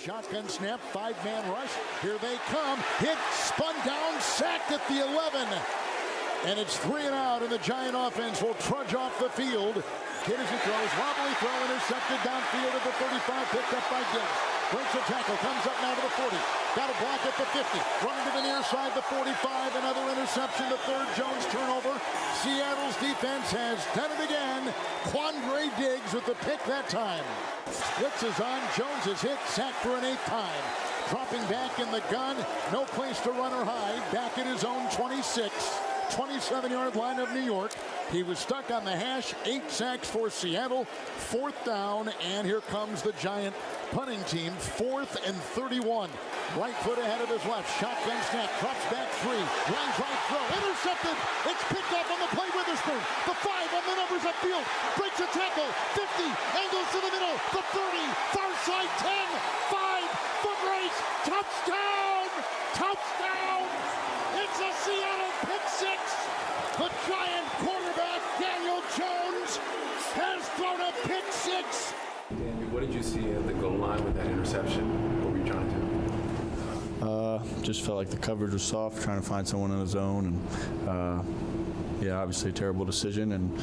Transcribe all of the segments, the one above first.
shotgun snap, 5-man rush. Here they come. Hit, spun down, sacked at the 11. And it's 3 and out, and the Giant offense will trudge off the field. Kid as he throws, wobbly throw, intercepted downfield at the 35, picked up by Gibbs. Breaks a tackle, comes up now to the 40. Got a block at the 50. Running to the near side, the 45. Another interception, the third Jones turnover. Seattle's defense has done it again. Quandre Diggs with the pick that time. Splits is on. Jones is hit, sacked for an 8th time. Dropping back in the gun. No place to run or hide. Back at his own 26. 27-yard line of New York. He was stuck on the hash. 8 sacks for Seattle. 4th down, and here comes the Giant punting team. 4th and 31. Right foot ahead of his left. Shotgun snap. Drops back 3. Lines right throw. Intercepted. It's picked up on the play. Witherspoon. The 5 on the numbers upfield. Breaks a tackle. 50. Angles to the middle. The 30. Far side 10. 5. Foot race. Touchdown. Touchdown. It's a Seattle pick 6. The Giant quarterback, Daniel Jones, has thrown a pick 6. Daniel, what did you see at the goal line with that interception? What were you trying to do? Just felt like the coverage was soft, trying to find someone in the zone. And, yeah, obviously a terrible decision and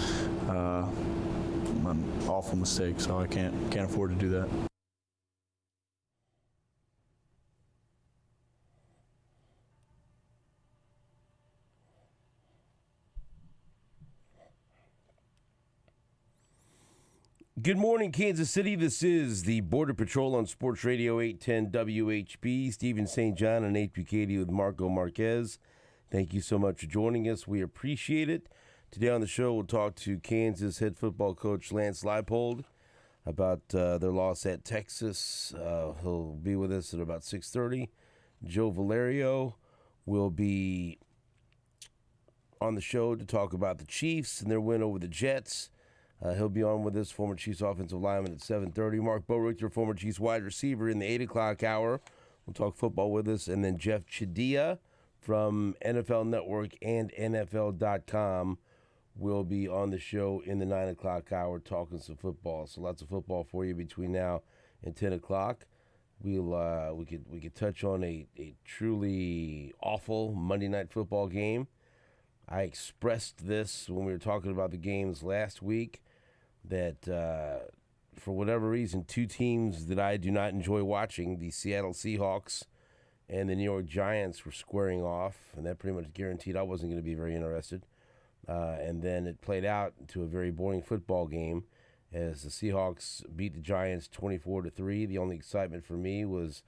an awful mistake, so I can't afford to do that. Good morning, Kansas City. This is the Border Patrol on Sports Radio 810 WHB. Stephen St. John and Nate Bukaty with Marco Marquez. Thank you so much for joining us. We appreciate it. Today on the show, we'll talk to Kansas head football coach Lance Leipold about their loss at Texas. He'll be with us at about 6:30. Joe Valerio will be on the show to talk about the Chiefs and their win over the Jets. He'll be on with us, former Chiefs offensive lineman at 7:30. Mark Boruchter, former Chiefs wide receiver in the 8 o'clock hour. We'll talk football with us. And then Jeff Chidia from NFL Network and NFL.com will be on the show in the 9 o'clock hour talking some football. So lots of football for you between now and 10 o'clock. We could touch on a truly awful Monday Night Football game. I expressed this when we were talking about the games last week, that for whatever reason, 2 teams that I do not enjoy watching, the Seattle Seahawks and the New York Giants, were squaring off, and that pretty much guaranteed I wasn't going to be very interested. And then it played out into a very boring football game as the Seahawks beat the Giants 24-3. The only excitement for me was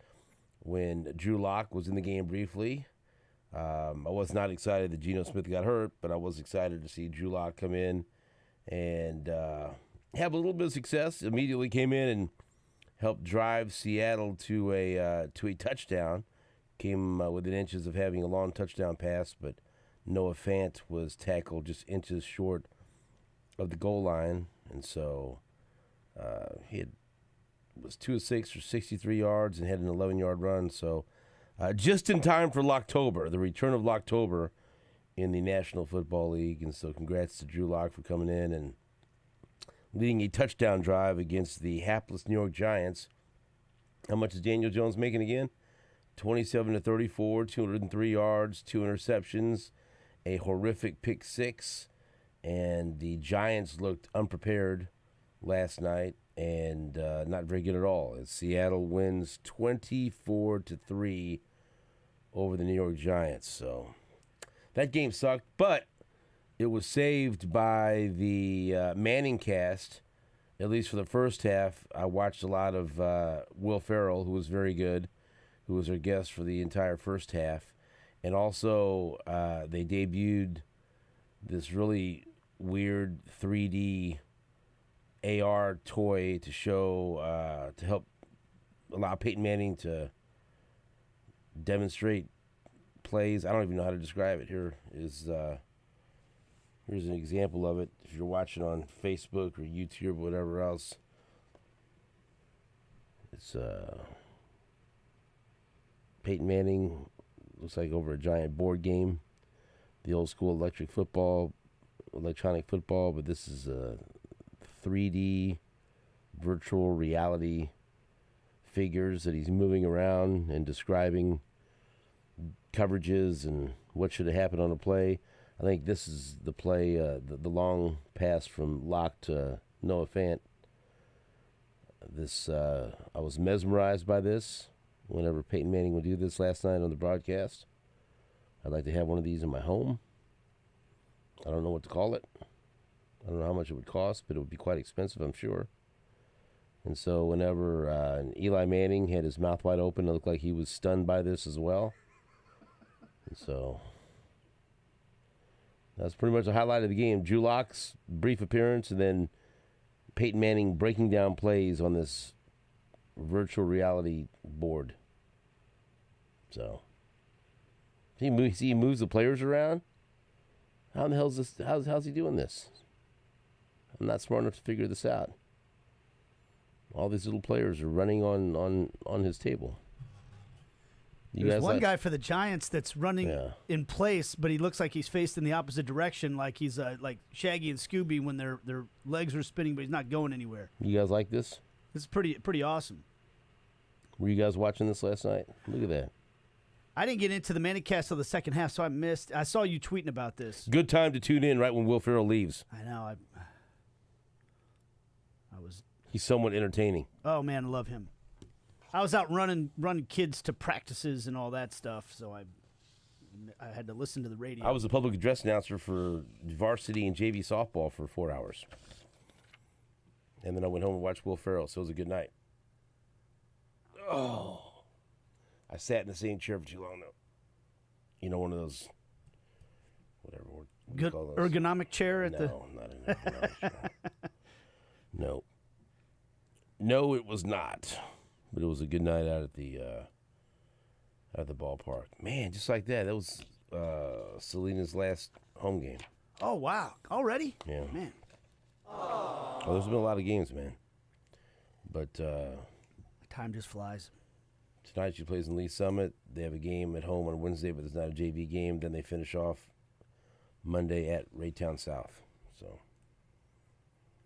when Drew Lock was in the game briefly. I was not excited that Geno Smith got hurt, but I was excited to see Drew Lock come in and have a little bit of success. Immediately came in and helped drive Seattle to a touchdown. Came within inches of having a long touchdown pass, but Noah Fant was tackled just inches short of the goal line, and so he was 2 of 6 for 63 yards and had an 11-yard run. So just in time for Locktober, the return of Locktober in the National Football League. And so congrats to Drew Lock for coming in and leading a touchdown drive against the hapless New York Giants. How much is Daniel Jones making again? 27-34, 203 yards, 2 interceptions, a horrific pick 6. And the Giants looked unprepared last night and not very good at all, as Seattle wins 24-3 over the New York Giants. So that game sucked, but it was saved by the Manning cast, at least for the first half. I watched a lot of Will Ferrell, who was very good, who was our guest for the entire first half. And also they debuted this really weird 3D AR toy to show, to help allow Peyton Manning to demonstrate plays. I don't even know how to describe it. Here's an example of it. If you're watching on Facebook or YouTube or whatever else, it's Peyton Manning, looks like over a giant board game, the old school electronic football, but this is a 3D virtual reality figures that he's moving around and describing coverages and what should have happened on a play. I think this is the play, the long pass from Locke to Noah Fant. I was mesmerized by this whenever Peyton Manning would do this last night on the broadcast. I'd like to have one of these in my home. I don't know what to call it. I don't know how much it would cost, but it would be quite expensive, I'm sure. And so whenever Eli Manning had his mouth wide open, it looked like he was stunned by this as well. And so that's pretty much the highlight of the game. Drew Lock's brief appearance, and then Peyton Manning breaking down plays on this virtual reality board. So he moves the players around. How in the hell is this? How's he doing this? I'm not smart enough to figure this out. All these little players are running on his table. There's one guy for the Giants that's running in place, but he looks like he's faced in the opposite direction, like he's like Shaggy and Scooby when their legs are spinning, but he's not going anywhere. You guys like this? This is pretty awesome. Were you guys watching this last night? Look at that. I didn't get into the Manicast till the second half, so I saw you tweeting about this. Good time to tune in right when Will Ferrell leaves. I know. I was. He's somewhat entertaining. Oh man, I love him. I was out running kids to practices and all that stuff, so I had to listen to the radio. I was a public address announcer for varsity and JV softball for 4 hours. And then I went home and watched Will Ferrell, so it was a good night. Oh. I sat in the same chair for too long, though. You know, one of those, whatever word good call those. Ergonomic chair at the... No, not an ergonomic chair. No. No, it was not. But it was a good night out at the ballpark. Man, just like that. That was Selena's last home game. Oh, wow. Already? Yeah. Man. Oh, there's been a lot of games, man. But time just flies. tonight she plays in Lee Summit. They have a game at home on Wednesday, but it's not a JV game. Then they finish off Monday at Raytown South. So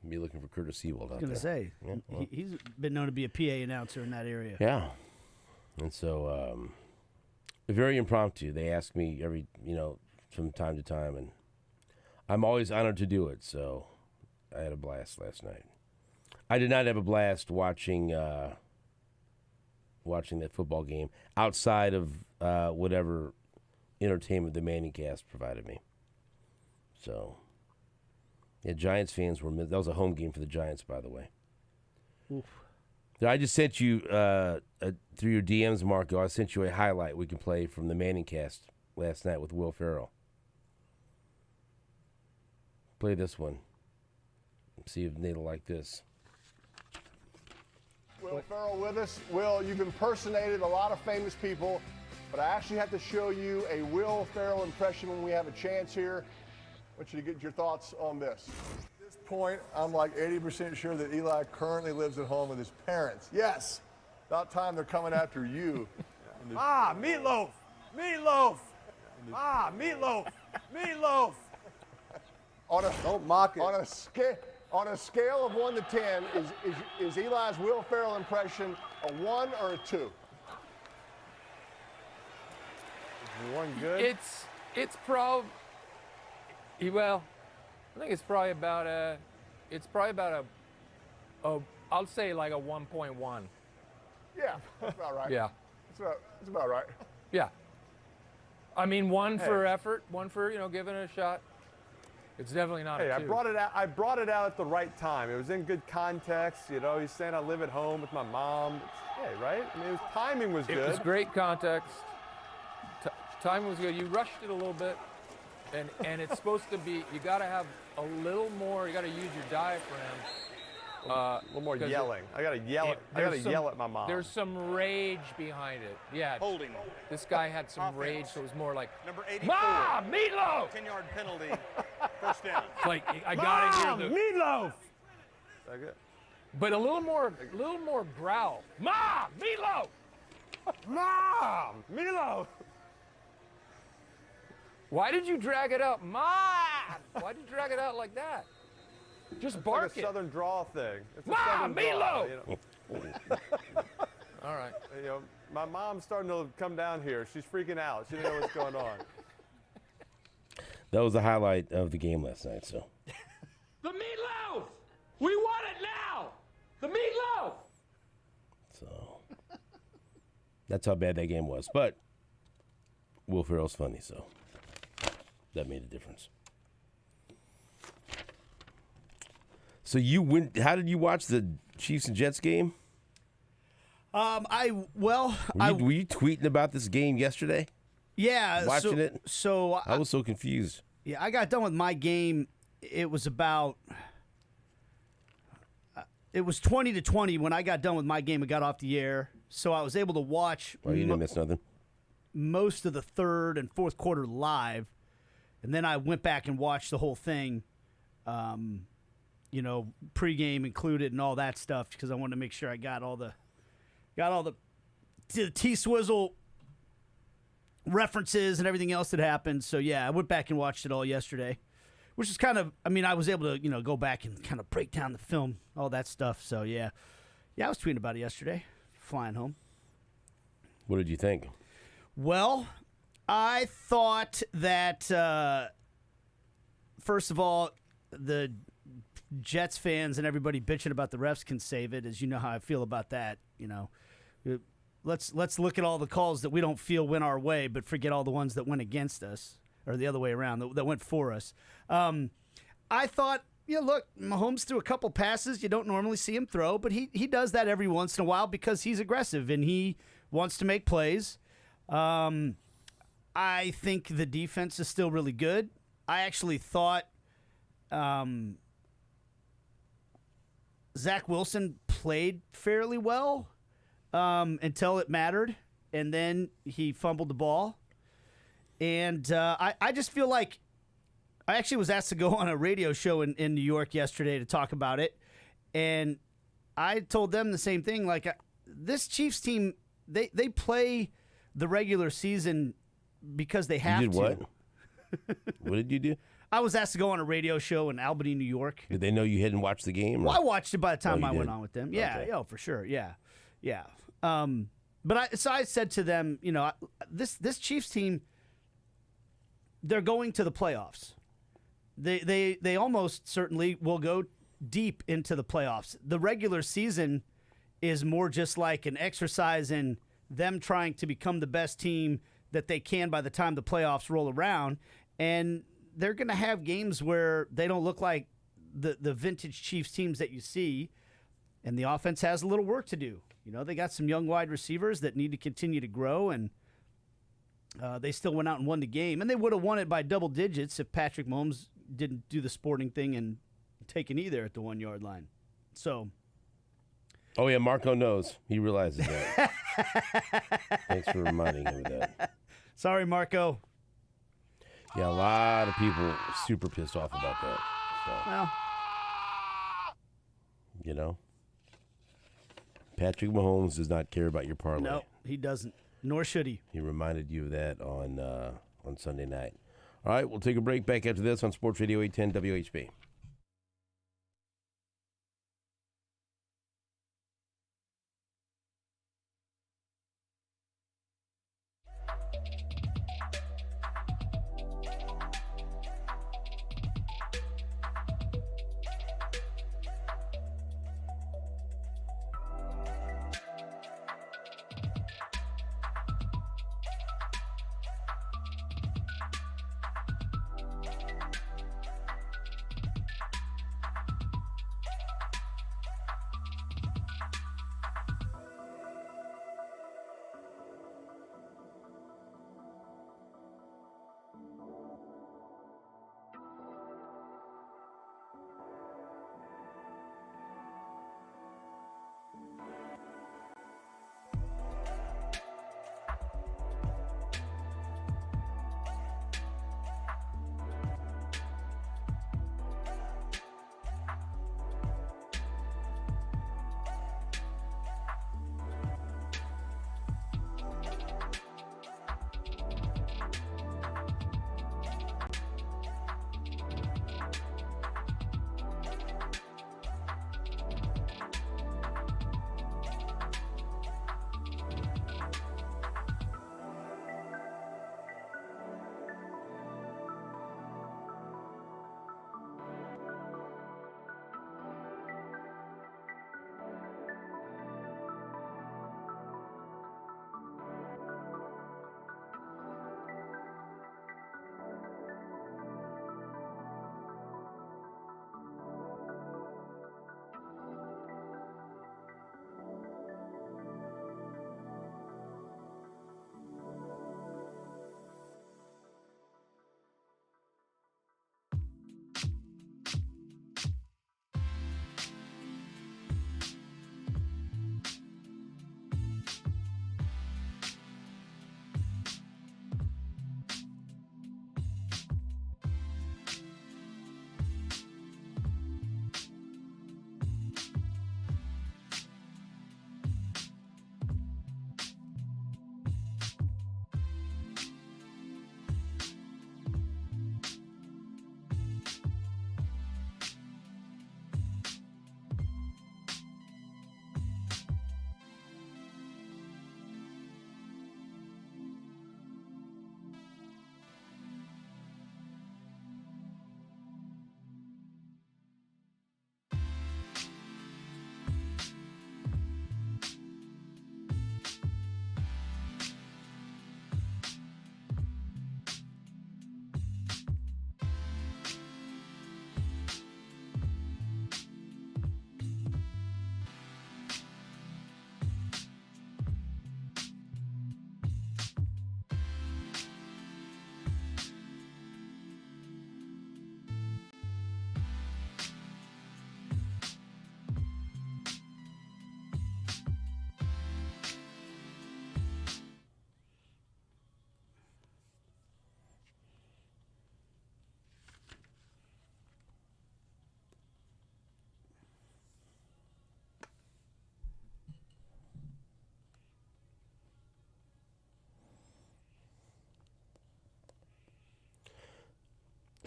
be looking for Curtis Seawold out there. I was going to say, Yeah, well. he's been known to be a PA announcer in that area. Yeah. And so very impromptu. They ask me from time to time, and I'm always honored to do it. So I had a blast last night. I did not have a blast watching that football game outside of whatever entertainment the Manning cast provided me. So, yeah, Giants fans were. That was a home game for the Giants, by the way. Oof. I just sent you through your DMs, Marco. I sent you a highlight we can play from the Manning cast last night with Will Ferrell. Play this one. See if Nate will like this. Will Ferrell with us. Will, you've impersonated a lot of famous people, but I actually have to show you a Will Ferrell impression when we have a chance here. I want you to get your thoughts on this. At this point, I'm like 80% sure that Eli currently lives at home with his parents. Yes, about time they're coming after you. Meatloaf! Meatloaf! Meatloaf! Meatloaf! Don't mock it. On a scale of 1 to 10, is Eli's Will Ferrell impression a 1 or a 2? Is 1 good? It's probably, well, I think it's probably about a I'll say like a 1.1. Yeah, that's about right. Yeah. That's about right. Yeah. I mean, 1 for effort, 1 for, giving it a shot. It's definitely not a 2. I brought it out at the right time. It was in good context. He's saying I live at home with my mom. Hey, right? I mean, timing was good. It was great context. Timing was good. You rushed it a little bit, and it's supposed to be. You got to have a little more. You got to use your diaphragm. A little more yelling. I got to yell. I got to yell at my mom. There's some rage behind it. Yeah. Holding. This guy had some rage, so it was more like, Number 84. Ma, Meatloaf! 10-yard penalty. First down. Like I gotta hear the Meatloaf. Like it. but a little more growl. Ma, Meatloaf! Mom, Meatloaf. Why did you drag it out, Ma? Why did you drag it out like that? Just bark It's like it. a Southern drawl thing. It's a Ma, Southern drawl, Meatloaf! All All right. You know, my mom's starting to come down here. She's freaking out. She didn't know what's going on. That was the highlight of the game last night. So The meatloaf! We want it now! The meatloaf! So that's how bad that game was. But Will Ferrell's funny, so that made a difference. So you went. How did you watch the Chiefs and Jets game? Were you tweeting about this game yesterday? Yeah, Watching it. So I was so confused. Yeah, I got done with my game. It was about. It was 20-20 when I got done with my game. It got off the air, so I was able to watch. Oh, you didn't miss nothing. Most of the third and fourth quarter live, and then I went back and watched the whole thing. Pregame included and all that stuff because I wanted to make sure I got all the T-Swizzle references and everything else that happened. So yeah, I went back and watched it all yesterday, which is kind of. I mean, I was able to go back and kind of break down the film, all that stuff. So yeah, I was tweeting about it yesterday, flying home. What did you think? Well, I thought that first of all, the Jets fans and everybody bitching about the refs can save it, as you know how I feel about that. Let's look at all the calls that we don't feel went our way, but forget all the ones that went against us, or the other way around, that went for us. I thought, look, Mahomes threw a couple passes you don't normally see him throw, but he does that every once in a while because he's aggressive and he wants to make plays. I think the defense is still really good. I actually thought Zach Wilson played fairly well until it mattered, and then he fumbled the ball. And I just feel like I actually was asked to go on a radio show in New York yesterday to talk about it, and I told them the same thing. Like, this Chiefs team, they play the regular season because they have to. You did what? What did you do? I was asked to go on a radio show in Albany, New York. Did they know you hadn't watched the game? Well, I watched it by the time I went did? on with them. Yeah, Okay. for sure. Yeah. But I said to them, this Chiefs team, they're going to the playoffs. They almost certainly will go deep into the playoffs. The regular season is more just like an exercise in them trying to become the best team that they can by the time the playoffs roll around. And they're going to have games where they don't look like the vintage Chiefs teams that you see, and the offense has a little work to do. They got some young wide receivers that need to continue to grow, and they still went out and won the game. And they would have won it by double digits if Patrick Mahomes didn't do the sporting thing and take a knee there at the 1 yard line. So. Oh, yeah, Marco knows. He realizes that. Thanks for reminding him of that. Sorry, Marco. Yeah, a lot of people are super pissed off about that. So, well, Patrick Mahomes does not care about your parlay. No, he doesn't. Nor should he. He reminded you of that on Sunday night. All right, we'll take a break. Back after this on Sports Radio 810 WHB.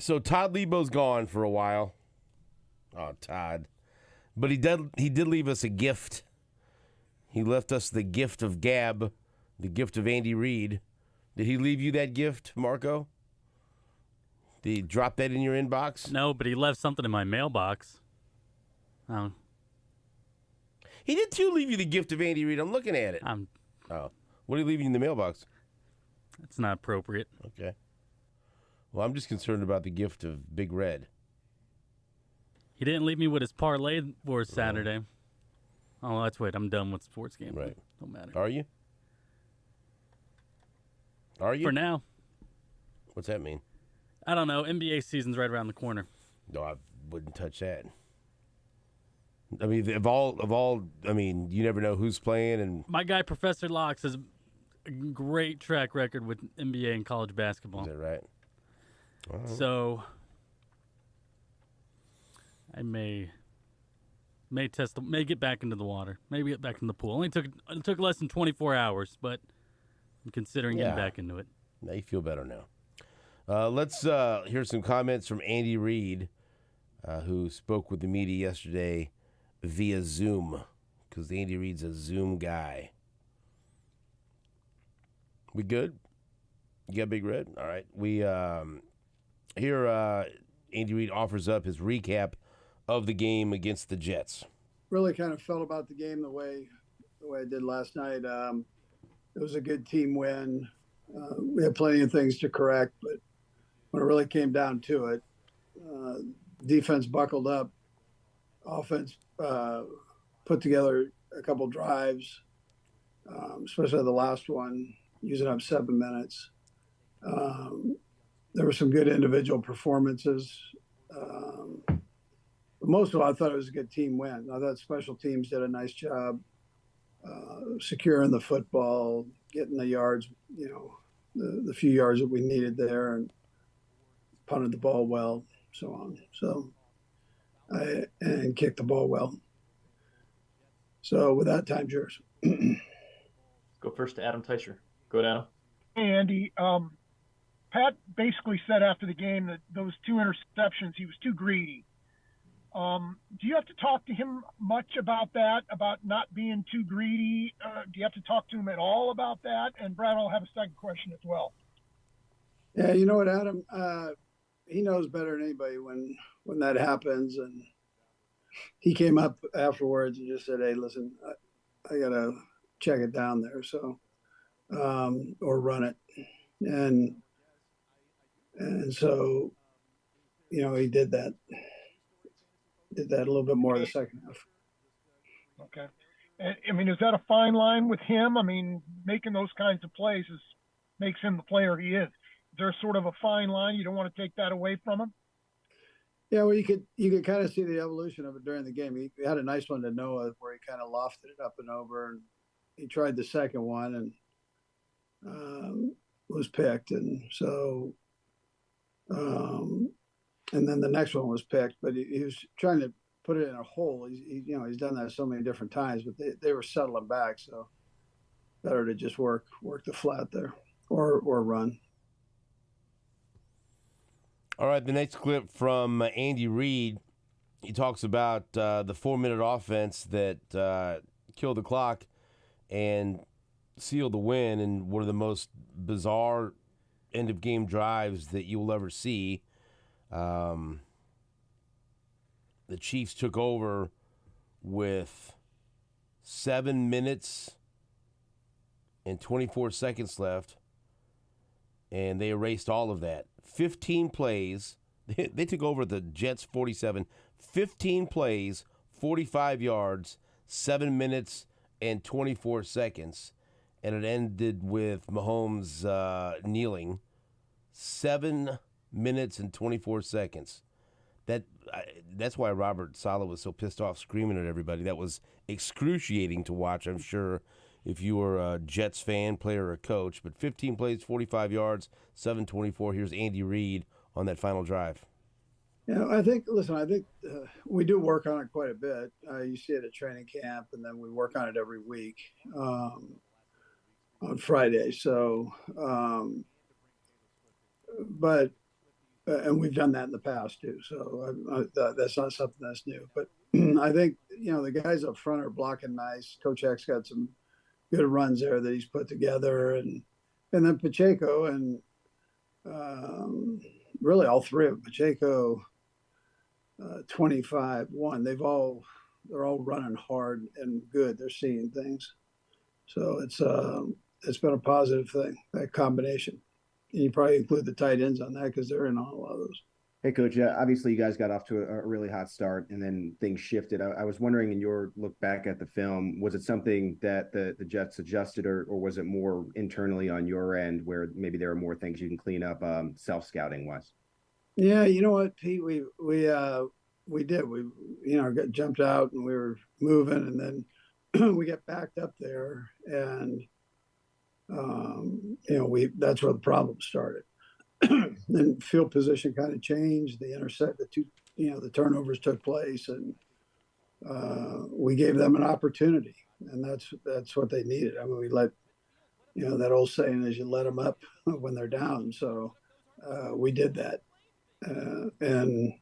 So Todd Lebo's gone for a while. Oh, Todd. But he did leave us a gift. He left us the gift of Gab, the gift of Andy Reid. Did he leave you that gift, Marco? Did he drop that in your inbox? No, but he left something in my mailbox. Oh. He did, too, leave you the gift of Andy Reid. I'm looking at it. Oh. What did he leave you in the mailbox? It's not appropriate. Okay. Well, I'm just concerned about the gift of Big Red. He didn't leave me with his parlay for Saturday. Oh, let's wait. I'm done with sports gambling. Right. Don't matter. Are you? Are you? For now. What's that mean? I don't know. NBA season's right around the corner. No, I wouldn't touch that. I mean, you never know who's playing. And my guy, Professor Locks, has a great track record with NBA and college basketball. Is that right? So I may get back into the water, maybe get back in the pool. It took less than 24 hours, but I'm considering getting back into it. Now you feel better now. Let's hear some comments from Andy Reid, who spoke with the media yesterday via Zoom, because Andy Reid's a Zoom guy. We good? You got Big Red? All right. We here Andy Reid offers up his recap of the game against the Jets. Really kind of felt about the game the way I did last night. It was a good team win. We had plenty of things to correct, but when it really came down to it, defense buckled up, offense put together a couple drives, especially the last one, using up 7 minutes. There were some good individual performances. But most of all, I thought it was a good team win. I thought special teams did a nice job securing the football, getting the yards, the few yards that we needed there, and punted the ball well, so on. And kicked the ball well. So with that, time's yours. Go first to Adam Teicher. Go ahead, Adam. Hey, Andy. Pat basically said after the game that those 2 interceptions, he was too greedy. Do you have to talk to him much about that, about not being too greedy? Do you have to talk to him at all about that? And Brad, I'll have a second question as well. Yeah, you know what, Adam? He knows better than anybody when that happens. And he came up afterwards and just said, hey, listen, I got to check it down there. So, or run it. And so, he did that. Did that a little bit more in the second half. Okay. I mean, is that a fine line with him? I mean, making those kinds of plays makes him the player he is. Is there sort of a fine line? You don't want to take that away from him? Yeah, well, you could kind of see the evolution of it during the game. He had a nice one to Noah where he kind of lofted it up and over, and he tried the second one and was picked. And so, and then the next one was picked, but he was trying to put it in a hole. He's done that so many different times, but they were settling back, so better to just work the flat there or run. All right, the next clip from Andy Reid. He talks about the 4-minute offense that killed the clock and sealed the win, and one of the most bizarre end-of-game drives that you will ever see. The Chiefs took over with 7 minutes and 24 seconds left, and they erased all of that. 15 plays. They took over the Jets 47. 15 plays, 45 yards, 7 minutes and 24 seconds. And it ended with Mahomes kneeling. 7 minutes and 24 seconds. That's why Robert Saleh was so pissed off, screaming at everybody. That was excruciating to watch, I'm sure, if you were a Jets fan, player, or coach. But 15 plays, 45 yards, 7:24. Here's Andy Reid on that final drive. I think we do work on it quite a bit. You see it at training camp, and then we work on it every week on Friday. So, but and we've done that in the past too. So that's not something that's new. But I think the guys up front are blocking nice. Coach X got some good runs there that he's put together, and then Pacheco and really all three of them. Pacheco, 25-1. They're all running hard and good. They're seeing things. So it's been a positive thing, that combination. And you probably include the tight ends on that because they're in on a lot of those. Hey, Coach, obviously you guys got off to a really hot start and then things shifted. I was wondering, in your look back at the film, was it something that the Jets adjusted, or was it more internally on your end where maybe there are more things you can clean up self-scouting wise? Yeah, you know what, Pete, we did. We got jumped out and we were moving, and then we got backed up there, and that's where the problem started. Then field position kind of changed. The turnovers took place, and we gave them an opportunity, and that's what they needed. I mean, we let that old saying is you let them up when they're down. So we did that, and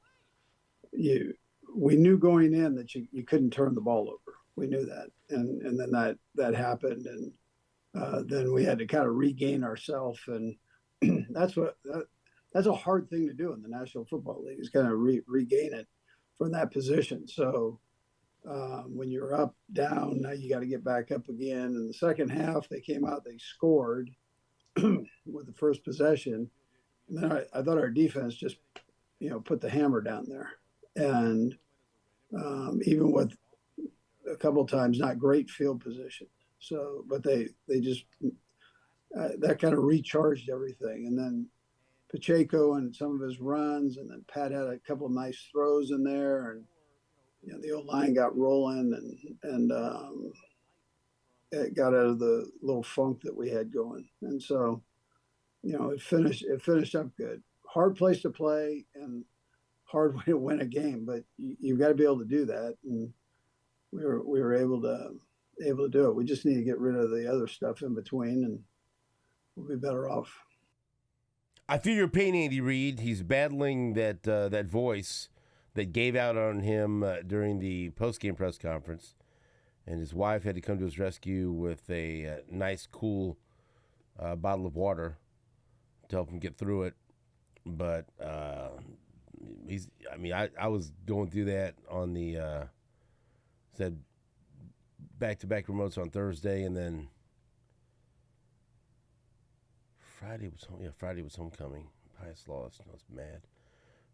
we knew going in that you couldn't turn the ball over. We knew that, and then that happened, and then we had to kind of regain ourselves, and that's a hard thing to do in the National Football League, is kind of regain it from that position. So when you're up, down, now you got to get back up again. In the second half, they came out, they scored with the first possession, and then I thought our defense just put the hammer down there, and even with a couple of times not great field position. So, but they just that kind of recharged everything. And then Pacheco and some of his runs, and then Pat had a couple of nice throws in there, and the old line got rolling, and it got out of the little funk that we had going. And so, it finished up good. Hard place to play and hard way to win a game, but you've got to be able to do that, and we were able to do it. We just need to get rid of the other stuff in between, and we'll be better off. I feel your pain, Andy Reid. He's battling that voice that gave out on him during the post-game press conference, and his wife had to come to his rescue with a nice, cool bottle of water to help him get through it. But I was going through that on the said back-to-back remotes on Thursday, and then Friday was homecoming. Pius lost. I was mad.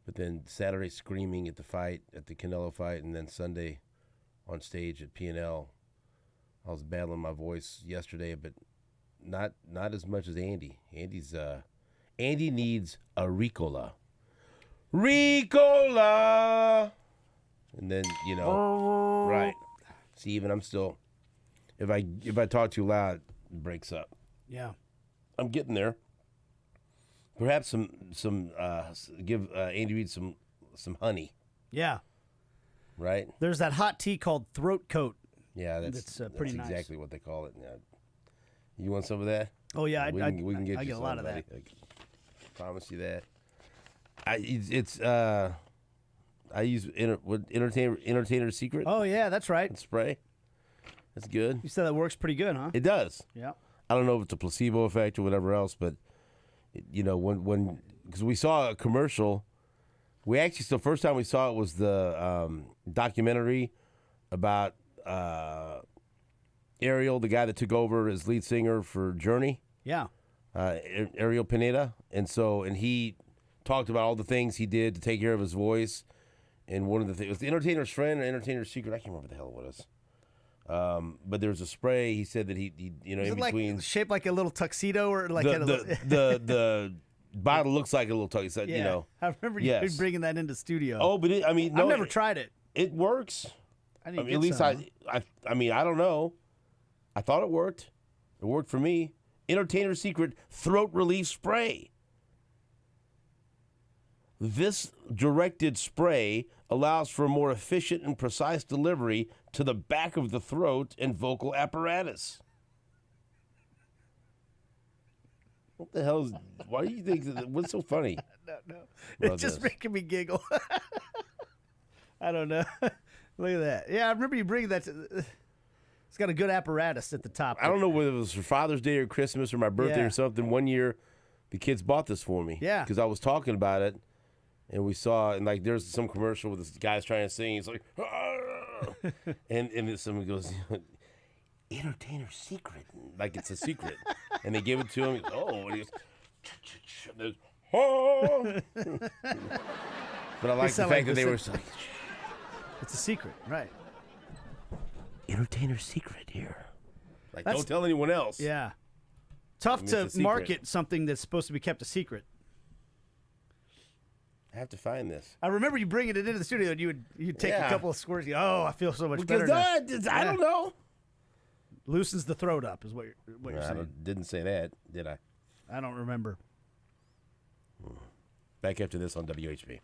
But then Saturday screaming at the Canelo fight, and then Sunday on stage at P&L. I was battling my voice yesterday, but not as much as Andy. Andy needs a Ricola. Ricola! And then, right. See, even I'm still, if I talk too loud, it breaks up. Yeah. I'm getting there. Perhaps give Andy Reid some honey. Yeah. Right? There's that hot tea called Throat Coat. Yeah, that's pretty nice. Exactly what they call it. Yeah. You want some of that? Oh yeah, we can get I you get a lot of that. I promise you that. I use Entertainer Secret. Oh yeah, that's right. Spray. That's good. You said that works pretty good, huh? It does. Yeah. I don't know if it's a placebo effect or whatever else, but when because we saw a commercial, the first time we saw it was the documentary about Ariel, the guy that took over as lead singer for Journey. Yeah. Ariel Pineda, and he talked about all the things he did to take care of his voice, and one of the things was the Entertainer's Friend or Entertainer's Secret. I can't remember what the hell it was. But there's a spray. He said that he in between, shaped like a little tuxedo, or like the bottle looks like a little tuxedo. Yeah. I remember you bringing that into studio. Oh, but I've never tried it. It works. I need to at get least some. I don't know. I thought it worked. It worked for me. Entertainer's Secret Throat Relief Spray. This directed spray allows for more efficient and precise delivery to the back of the throat and vocal apparatus. What the hell is? Why do you think? What's so funny? No. It's just making me giggle. I don't know. Look at that. Yeah, I remember you bringing that. It's got a good apparatus at the top. I don't know whether it was for Father's Day or Christmas or my birthday or something. One year, the kids bought this for me. Yeah. Because I was talking about it, and we saw, and like there's some commercial with this guy's trying to sing. He's like, and then someone goes, entertainer's secret, like it's a secret, and they give it to him. Oh, and he goes, oh. But I like the fact that they were like, it's a secret, right? Entertainer's secret here. Like, That's- don't tell anyone else. Yeah. Tough It's to a secret. market something that's supposed to be kept a secret. I have to find this. I remember you bringing it into the studio and you'd take a couple of squirts. Oh, I feel so much better. Because now. I don't know. Loosens the throat up is what you're I saying. didn't say that, did I? I don't remember. Back after this on WHB.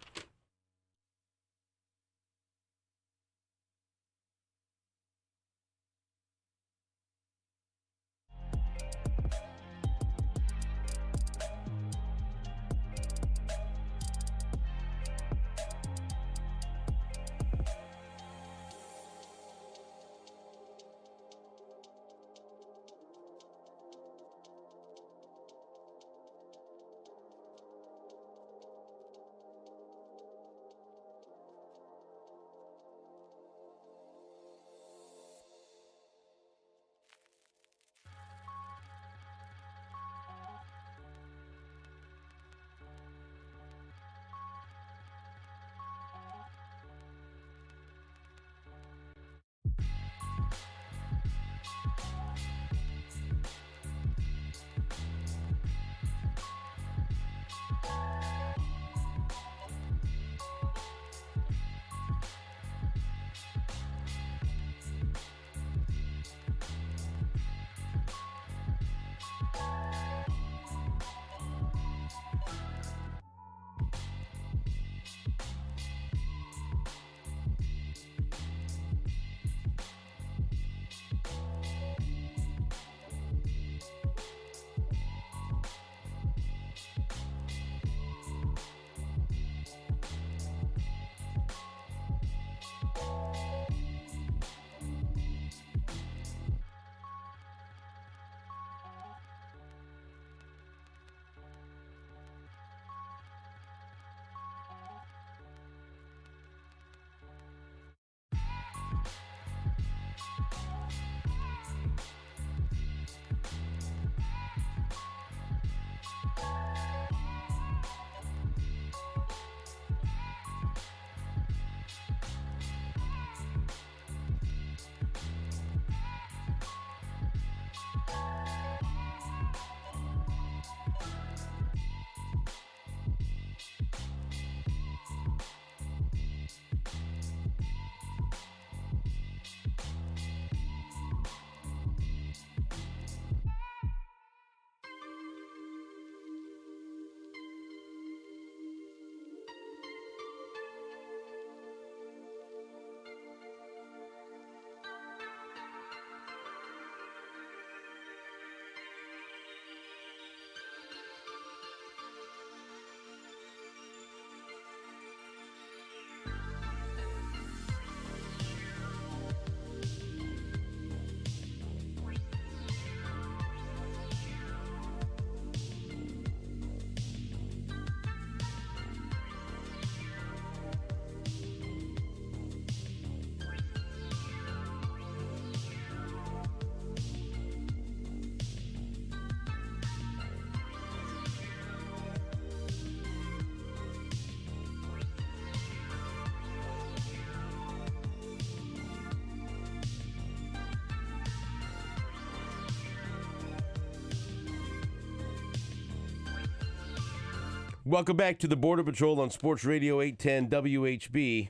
Welcome back to the Border Patrol on Sports Radio 810 WHB.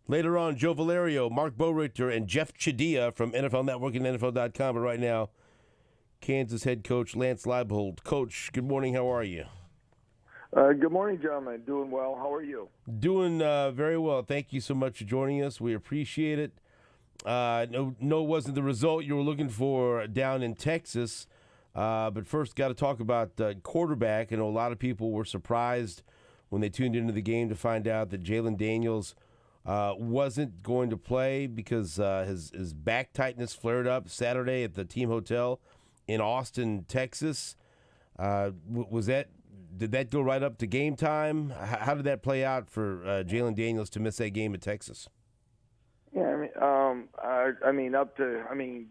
Later on, Joe Valerio, Mark Boerichter, and Jeff Chidia from NFL Network and NFL.com. But right now, Kansas head coach Lance Leipold. Coach, good morning. How are you? Good morning, gentlemen. Doing well. How are you? Doing very well. Thank you so much for joining us. We appreciate it. No, wasn't the result you were looking for down in Texas. But first, got to talk about quarterback. I know a lot of people were surprised when they tuned into the game to find out that Jalen Daniels wasn't going to play because his back tightness flared up Saturday at the team hotel in Austin, Texas. Did that go right up to game time? How did that play out for Jalen Daniels to miss that game at Texas? Yeah,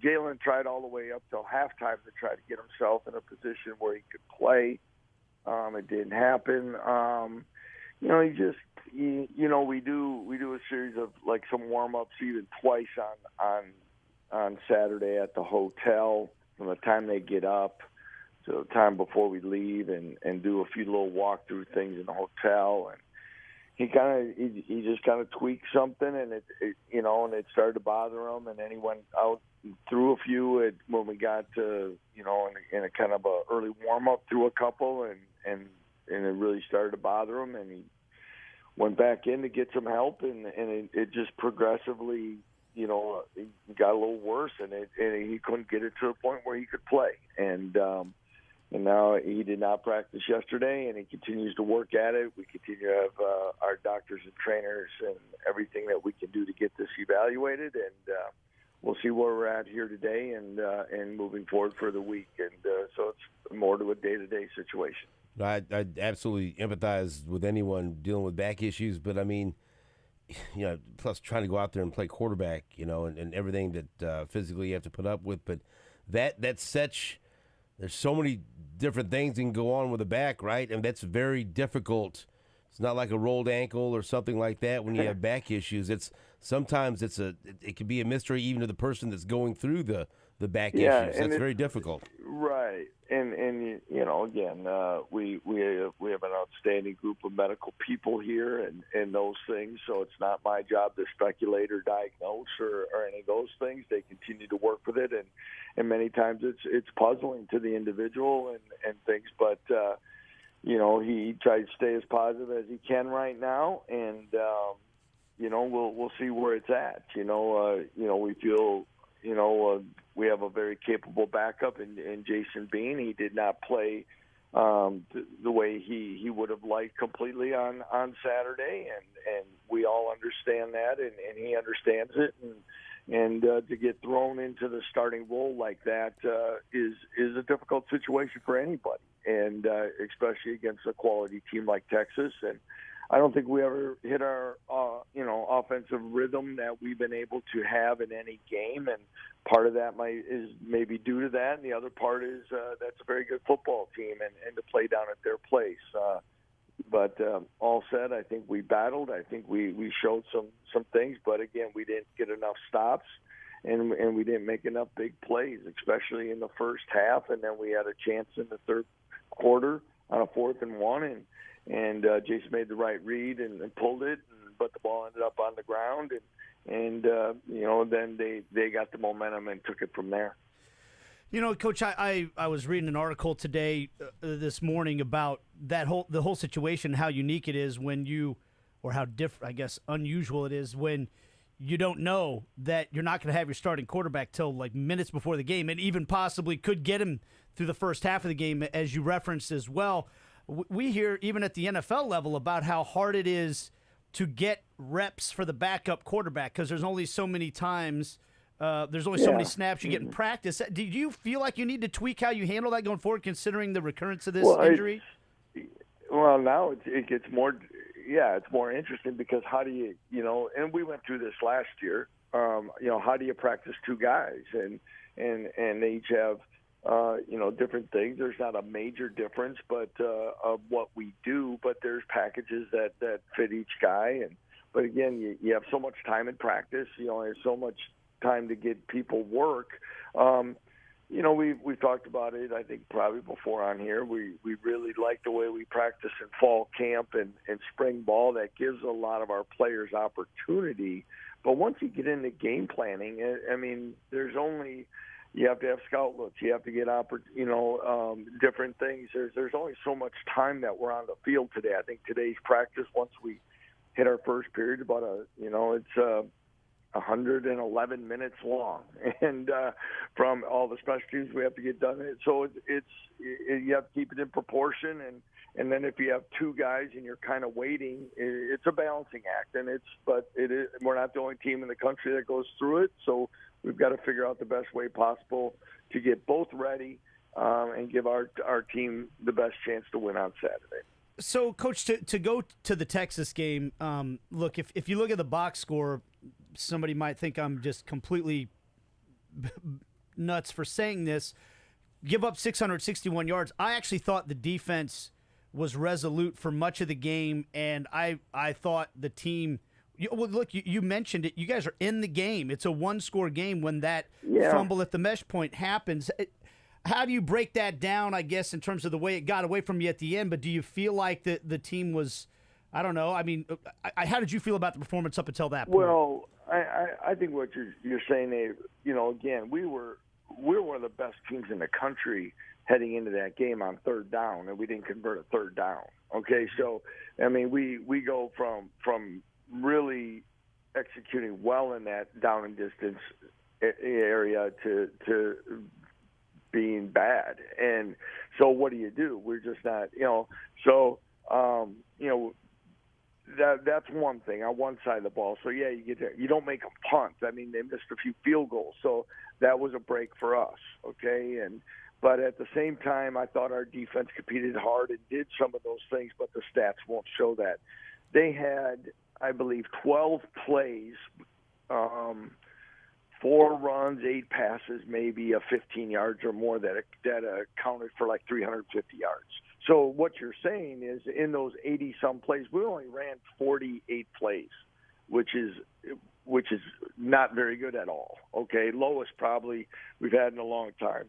Jalen tried all the way up till halftime to try to get himself in a position where he could play. It didn't happen. We do a series of like some warm ups even twice on Saturday at the hotel from the time they get up to the time before we leave, and do a few little walkthrough things in the hotel. And he just kind of tweaked something, and it started to bother him. And then he went out and threw a few when we got to in a kind of a early warm up, threw a couple, and it really started to bother him. And he went back in to get some help, and it just progressively, it got a little worse, and he couldn't get it to a point where he could play. And now he did not practice yesterday, and he continues to work at it. We continue to have our doctors and trainers and everything that we can do to get this evaluated, and we'll see where we're at here today and moving forward for the week. And so it's more to a day-to-day situation. I absolutely empathize with anyone dealing with back issues, but I mean, plus trying to go out there and play quarterback, and everything that physically you have to put up with. But that's such. There's so many different things that can go on with a back, right? And that's very difficult. It's not like a rolled ankle or something like that when you have back issues. Sometimes it can be a mystery even to the person that's going through the back issues. That's very difficult. Right. And again, we have an outstanding group of medical people here and those things. So it's not my job to speculate or diagnose or any of those things. They continue to work with it, and many times it's puzzling to the individual and things. But he tries to stay as positive as he can right now, and we'll see where it's at. We feel. We have a very capable backup in Jason Bean. He did not play the way he would have liked completely on Saturday, and we all understand that, and he understands it. And to get thrown into the starting role like that is a difficult situation for anybody, and especially against a quality team like Texas. And I don't think we ever hit our, offensive rhythm that we've been able to have in any game, and part of that is maybe due to that, and the other part is that's a very good football team, and to play down at their place. But all said, I think we battled. I think we showed some things, but again, we didn't get enough stops, and we didn't make enough big plays, especially in the first half, and then we had a chance in the third quarter on a 4th and 1, and Jason made the right read and pulled it, but the ball ended up on the ground, and then they got the momentum and took it from there. Coach, I was reading an article today, this morning, about the whole situation, how unique it is or how different, I guess, unusual it is when you don't know that you're not going to have your starting quarterback till like minutes before the game, and even possibly could get him through the first half of the game, as you referenced as well. We hear even at the NFL level about how hard it is to get reps for the backup quarterback because there's only so many times, there's only so many snaps you get in practice. Do you feel like you need to tweak how you handle that going forward, considering the recurrence of this injury? Now it gets more, it's more interesting because how do you, and we went through this last year. How do you practice two guys, and they each have different things. There's not a major difference, but of what we do. But there's packages that fit each guy. But again, you have so much time in practice. You only have so much time to get people work. We've talked about it. I think probably before on here. We really like the way we practice in fall camp and spring ball. That gives a lot of our players opportunity. But once you get into game planning, there's only. You have to have scout looks. You have to get different things. There's only so much time that we're on the field today. I think today's practice, once we hit our first period, 111 minutes long, and from all the special teams we have to get done. So you have to keep it in proportion, and then if you have two guys and you're kind of waiting, it's a balancing act. And we're not the only team in the country that goes through it, so we've got to figure out the best way possible to get both ready and give our team the best chance to win on Saturday. So, Coach, to go to the Texas game, look, if you look at the box score, somebody might think I'm just completely nuts for saying this. Give up 661 yards. I actually thought the defense was resolute for much of the game, and I thought the team look, you mentioned it. You guys are in the game. It's a one-score game when that fumble at the mesh point happens. How do you break that down, I guess, in terms of the way it got away from you at the end? But do you feel like the team was, I don't know, I mean, how did you feel about the performance up until that point? Well, I think what you're saying, Abe, again, we were one of the best teams in the country heading into that game on third down, and we didn't convert a third down. Okay, so, I mean, we go from really executing well in that down and distance area to being bad. And so what do? We're just not, that's one thing on one side of the ball. So yeah, you don't make them punt. I mean, they missed a few field goals, so that was a break for us. Okay, but at the same time, I thought our defense competed hard and did some of those things, but the stats won't show that. They had, I believe, 12 plays, 4 runs, 8 passes, maybe a 15 yards or more that accounted for like 350 yards. So what you're saying is in those 80-some plays, we only ran 48 plays, which is not very good at all. Okay, lowest probably we've had in a long time.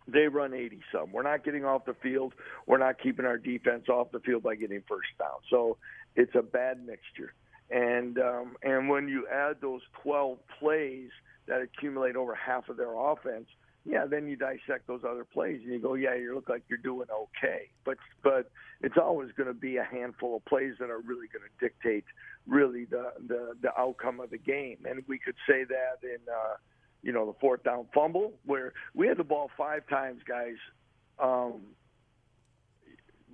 They run 80-some. We're not getting off the field. We're not keeping our defense off the field by getting first down. So it's a bad mixture. And when you add those 12 plays that accumulate over half of their offense, then you dissect those other plays and you go, you look like you're doing okay. But it's always going to be a handful of plays that are really going to dictate really the outcome of the game. And we could say that in the fourth down fumble where we had the ball 5 times, guys.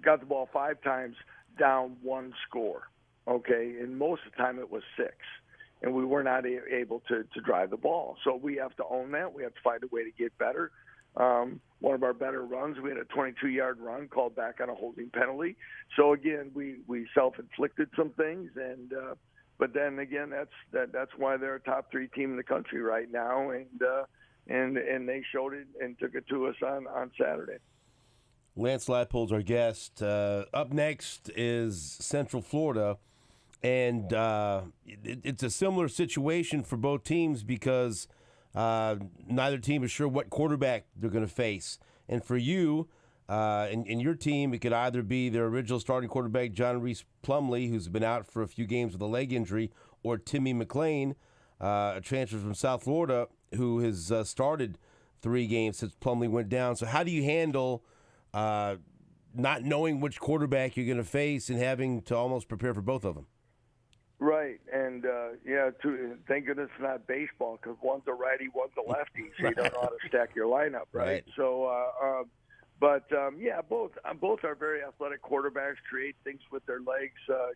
Got the ball 5 times down 1 score. Okay, and most of the time it was 6. And we were not able to drive the ball. So we have to own that. We have to find a way to get better. One of our better runs, we had a 22-yard run called back on a holding penalty. So, again, we self-inflicted some things. But then, again, that's why they're a top 3 team in the country right now. And they showed it and took it to us on Saturday. Lance Leipold's our guest. Up next is Central Florida. And it's a similar situation for both teams because neither team is sure what quarterback they're going to face. And for you and your team, it could either be their original starting quarterback, John Reese Plumlee, who's been out for a few games with a leg injury, or Timmy McClain, a transfer from South Florida, who has started 3 games since Plumlee went down. So how do you handle not knowing which quarterback you're going to face and having to almost prepare for both of them? Right, and thank goodness it's not baseball because one's a righty, one's a lefty, so you don't know how to stack your lineup, right? So, both are very athletic quarterbacks, create things with their legs.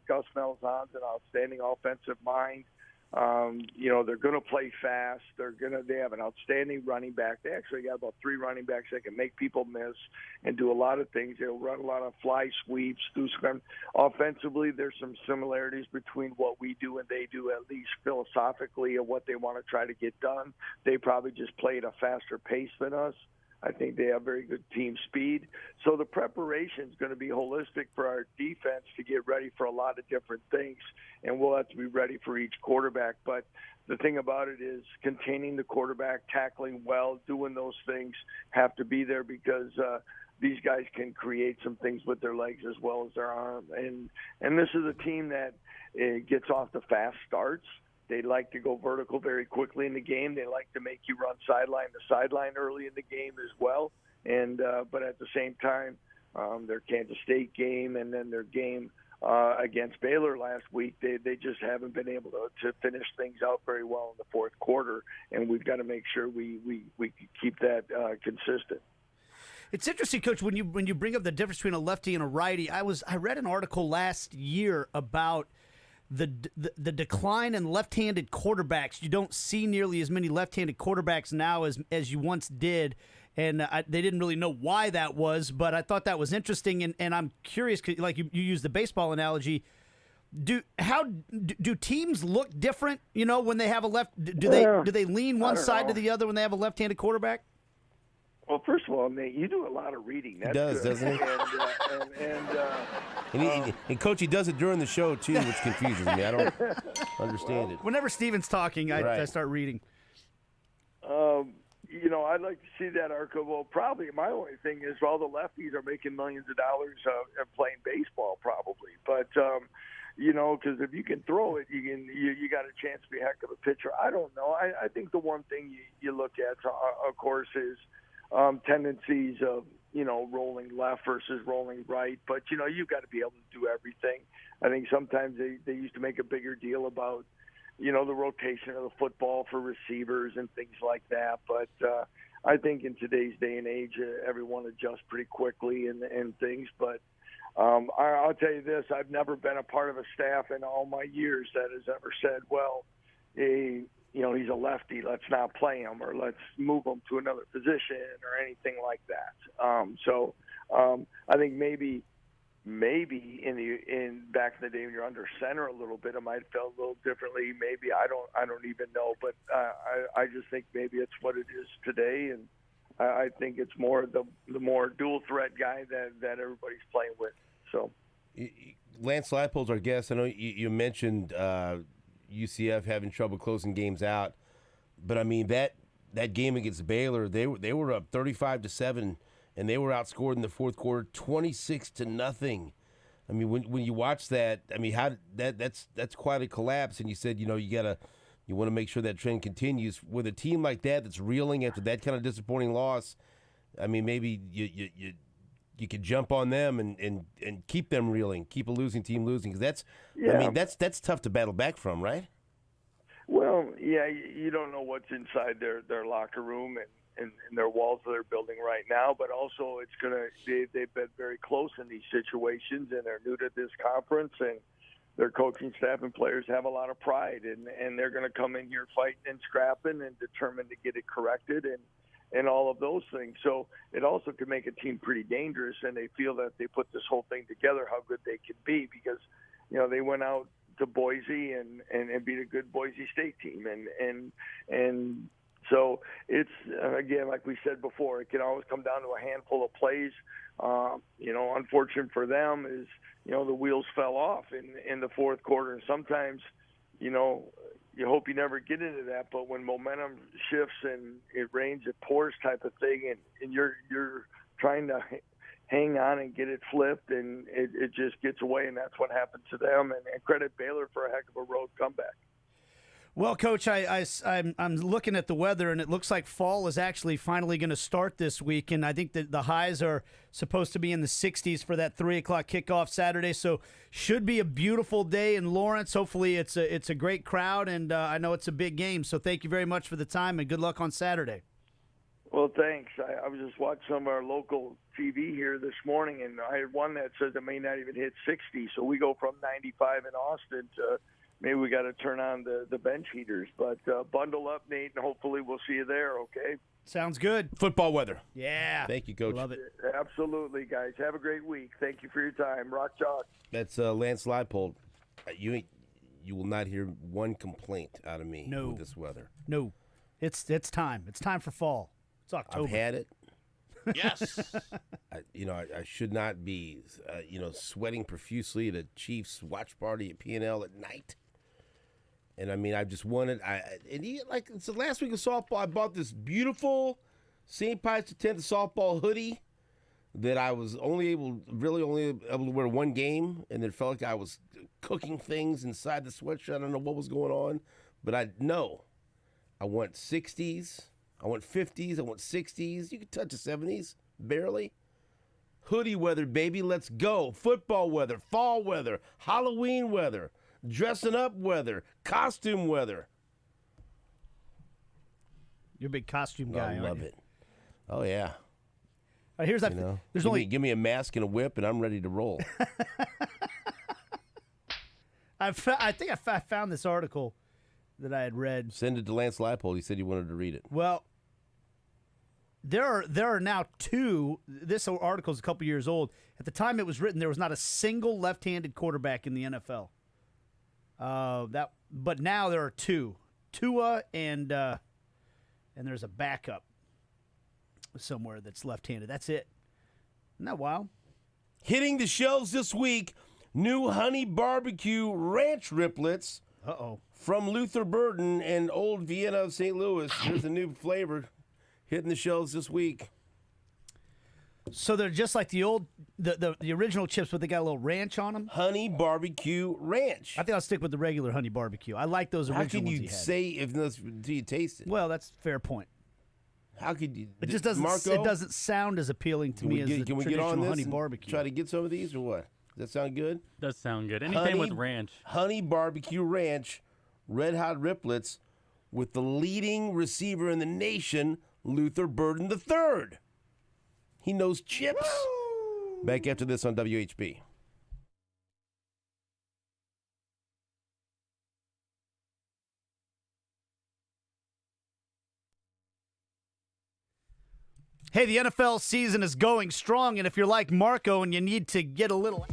Gus Malzahn's an outstanding offensive mind. They're going to play fast. They have an outstanding running back. They actually got about 3 running backs that can make people miss and do a lot of things. They'll run a lot of fly sweeps, do scrum. Offensively, there's some similarities between what we do and they do, at least philosophically, and what they want to try to get done. They probably just play at a faster pace than us. I think they have very good team speed. So the preparation is going to be holistic for our defense to get ready for a lot of different things, and we'll have to be ready for each quarterback. But the thing about it is containing the quarterback, tackling well, doing those things have to be there because these guys can create some things with their legs as well as their arm. And this is a team that gets off to fast starts. They like to go vertical very quickly in the game. They like to make you run sideline to sideline early in the game as well. And but at the same time, their Kansas State game and then their game against Baylor last week. They just haven't been able to finish things out very well in the fourth quarter, and we've got to make sure we keep that consistent. It's interesting, Coach, when you bring up the difference between a lefty and a righty. I read an article last year about the decline in left-handed quarterbacks. You don't see nearly as many left-handed quarterbacks now as you once did, and they didn't really know why that was, but I thought that was interesting, and I'm curious, like you use the baseball analogy. Do teams look different, when they have a left? Do they lean one side to the other when they have a left-handed quarterback? Well, first of all, Nate, you do a lot of reading. That's he does, good. Doesn't he? And Coach, he does it during the show, too, which confuses me. I don't understand it. Whenever Steven's talking, I start reading. I'd like to see that article. Well, probably my only thing is all the lefties are making millions of dollars playing baseball, probably. But, because if you can throw it, you got a chance to be a heck of a pitcher. I don't know. I think the one thing you look at, of course, is tendencies of, rolling left versus rolling right. But, you've got to be able to do everything. I think sometimes they used to make a bigger deal about, the rotation of the football for receivers and things like that. But I think in today's day and age, everyone adjusts pretty quickly and things. But I'll tell you this, I've never been a part of a staff in all my years that has ever said, well, he's a lefty, let's not play him, or let's move him to another position or anything like that. So I think maybe in back in the day when you're under center a little bit, it might have felt a little differently. Maybe I don't even know, but I just think maybe it's what it is today, and I think it's more the more dual threat guy that everybody's playing with. So, Lance Leipold's our guest. I know you mentioned UCF having trouble closing games out, but I mean that game against Baylor, they were up 35-7. And they were outscored in the fourth quarter, 26-0. I mean, when you watch that, I mean, that's quite a collapse. And you said, you want to make sure that trend continues with a team like that that's reeling after that kind of disappointing loss. I mean, maybe you could jump on them and keep them reeling, keep a losing team losing, because that's tough to battle back from, right? Well, yeah, you don't know what's inside their locker room and their walls that they're building right now, but also they've been very close in these situations, and they're new to this conference, and their coaching staff and players have a lot of pride, and they're going to come in here fighting and scrapping and determined to get it corrected and all of those things. So it also could make a team pretty dangerous, and they feel that they put this whole thing together, how good they can be, because they went out to Boise and beat a good Boise State team, and so it's, again, like we said before, it can always come down to a handful of plays. Unfortunate for them is, the wheels fell off in the fourth quarter. And sometimes, you hope you never get into that. But when momentum shifts and it rains, it pours type of thing, and you're trying to hang on and get it flipped, and it just gets away, and that's what happened to them. And credit Baylor for a heck of a road comeback. Well, Coach, I'm looking at the weather, and it looks like fall is actually finally going to start this week, and I think that the highs are supposed to be in the 60s for that 3 o'clock kickoff Saturday, so should be a beautiful day in Lawrence. Hopefully it's a great crowd, and I know it's a big game, so thank you very much for the time, and good luck on Saturday. Well, thanks. I was just watching some of our local TV here this morning, and I had one that says it may not even hit 60, so we go from 95 in Austin to maybe we got to turn on the bench heaters. But bundle up, Nate, and hopefully we'll see you there, okay? Sounds good. Football weather. Yeah. Thank you, Coach. Love it. Absolutely, guys. Have a great week. Thank you for your time. Rock Chalk. That's Lance Leipold. You will not hear one complaint out of me with this weather. No. It's time. It's time for fall. It's October. I've had it. Yes. I should not be, sweating profusely at a Chiefs watch party at P&L at night. And I mean, I just wanted. It's the last week of softball. I bought this beautiful St. Pius X softball hoodie that I was only able to wear one game, and it felt like I was cooking things inside the sweatshirt. I don't know what was going on, but I want 60s, I want 50s, I want 60s. You can touch the 70s barely, Hoodie weather, baby. Let's go. Football weather, fall weather, Halloween weather, dressing up weather, costume weather. You're a big costume guy. I love it. Oh, yeah. All right, here's that. There's give me a mask and a whip, and I'm ready to roll. I think I found this article that I had read. Send it to Lance Leipold. He said he wanted to read it. Well, there are now two. This article is a couple years old. At the time it was written, there was not a single left-handed quarterback in the NFL. But now there are two, Tua and there's a backup somewhere that's left-handed. That's it. Isn't that wild? Hitting the shelves this week, new honey barbecue ranch riplets. From Luther Burden and Old Vienna of St. Louis. Here's a new flavor hitting the shelves this week. So they're just like the original chips, but they got a little ranch on them? Honey barbecue ranch. I think I'll stick with the regular honey barbecue. I like those original ones. How can you had. say until you taste it? Well, that's a fair point. How could you? It just doesn't. Marco, it doesn't sound as appealing to me as the traditional honey barbecue. Try to get some of these or what? Does that sound good? Does sound good. Anything with ranch. Honey barbecue ranch, red hot riplets, with the leading receiver in the nation, Luther Burden III. He knows chips. Woo! Back after this on WHB. Hey, the NFL season is going strong, and if you're like Marco and you need to get a little...